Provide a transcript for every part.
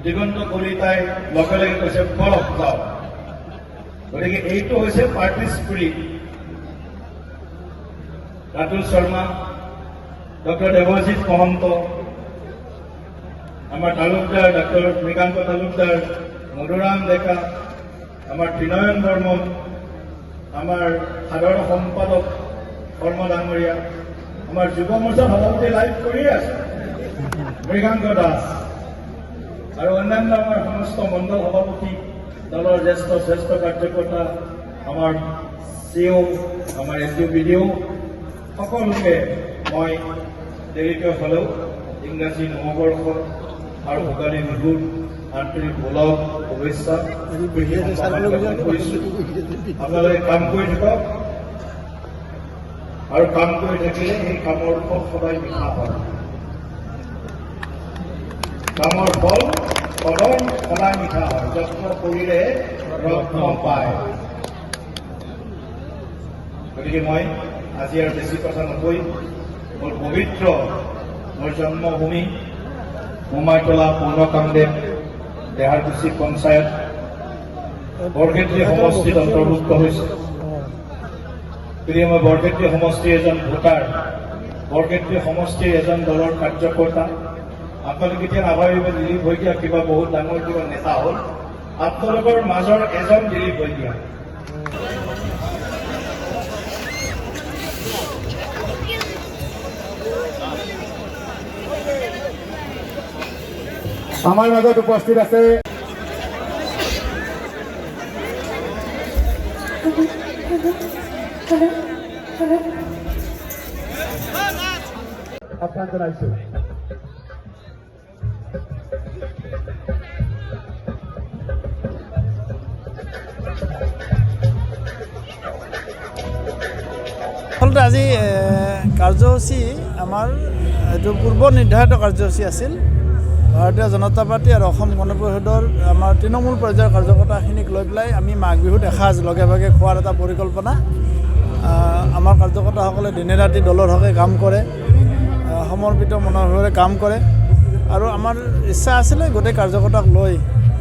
দিগন্ত কলিতাই লগে লগে কৈছে বলক যাও। গতিকে এইটো হৈছে party spirit. Ratul Sharma, doctor Debajit Mahanta, আমাৰ তালুকদাৰ ডক্টৰ মৃগান্ত তালুকদাৰ, মধুৰাম ডেকা, আমাৰ ত্ৰিনয়ন বৰ্মন, আমাৰ সাধাৰণ সম্পাদক শৰ্মা ডাঙৰীয়া, আমাৰ যুৱ মৰ্চা সভাপতি লাইভ কৰিয়ে আছে মৃগাংক দাস, আৰু অন্যান্য আমাৰ সমস্ত মণ্ডল সভাপতি, দলৰ শ্ৰেষ্ঠ কাৰ্যকৰ্তা, আমাৰ CEO, আমাৰ SDO BDO সকলোকে মই দেৰিকৈ হ'লেও ইংৰাজী নৱবৰ্ষ আৰু ভোগালী বিহুৰ আন্তৰিক ওলগ শুভেচ্ছা কৰিছোঁ। আপোনালোকে কাম কৰি থাকক, আৰু কাম কৰি থাকিলে সেই কামৰ ফল সদায় মিঠা হয়। কামৰ ফল সদায় মিঠা হয়। যত্ন কৰিলে ৰত্ন পায়। গতিকে মই আজি আৰু বেছি কথা নকৈ মোৰ পবিত্ৰ মোৰ জন্মভূমি মোমাইতলা পৌৰকামদেৱ দেহাৰকুছি পঞ্চায়ত বৰক্ষেত্ৰী সমষ্টিত অন্তৰ্ভুক্ত হৈছে। গতিকে মই বৰক্ষেত্ৰী সমষ্টিৰ এজন ভোটাৰ, বৰক্ষেত্ৰী সমষ্টিৰ এজন দলৰ কাৰ্যকৰ্তা। আপোনালোকে এতিয়া নাভাবিব দিলীপ শইকীয়া কিবা বহুত ডাঙৰ কিবা নেতা হ'ল। আপোনালোকৰ মাজৰ এজন দিলীপ শইকীয়া। আমাৰ মাজত উপস্থিত আছে আহ্বান জনাইছো। আচলতে আজি কাৰ্যসূচী আমাৰ এইটো পূৰ্ব নিৰ্ধাৰিত কাৰ্যসূচী আছিল। ভাৰতীয় জনতা পাৰ্টি আৰু অসম গণ পৰিষদৰ আমাৰ তৃণমূল পৰ্যায়ৰ কাৰ্যকৰ্তাখিনিক লৈ পেলাই আমি মাঘ বিহুত এসাঁজ লগে ভাগে খোৱাৰ এটা পৰিকল্পনা। আমাৰ কাৰ্যকৰ্তাসকলে দিনে ৰাতি দলৰ হকে কাম কৰে, সমৰ্পিত মনোভাৱেৰে কাম কৰে আৰু আমাৰ ইচ্ছা আছিলে গোটেই কাৰ্যকৰ্তাক লৈ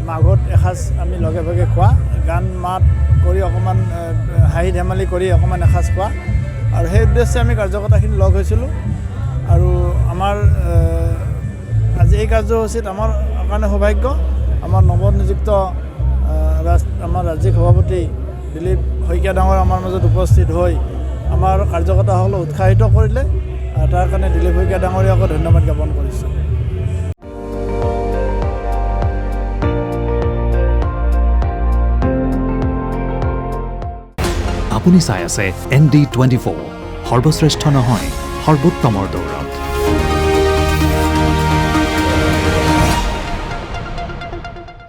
মাঘত এসাঁজ আমি লগে ভাগে খোৱা, গান মাত কৰি অকণমান হাঁহি ধেমালি কৰি অকণমান এসাঁজ খোৱা আৰু সেই উদ্দেশ্যে আমি কাৰ্যকৰ্তাখিনি লগ হৈছিলোঁ। আৰু আমাৰ আজি এই কাৰ্যসূচীত আমাৰ কাৰণে সৌভাগ্য, আমাৰ নৱনিযুক্ত আমাৰ ৰাজ্যিক সভাপতি দিলীপ শইকীয়া ডাঙৰ আমাৰ মাজত উপস্থিত হৈ আমাৰ কাৰ্যকৰ্তাসকলক উৎসাহিত কৰিলে। তাৰ কাৰণে দিলীপ শইকীয়া ডাঙৰীয়াকো ধন্যবাদ জ্ঞাপন কৰিছোঁ। আপুনি চাই আছে ND24, সৰ্বশ্ৰেষ্ঠ নহয় সৰ্বোত্তমৰ দৌৰ।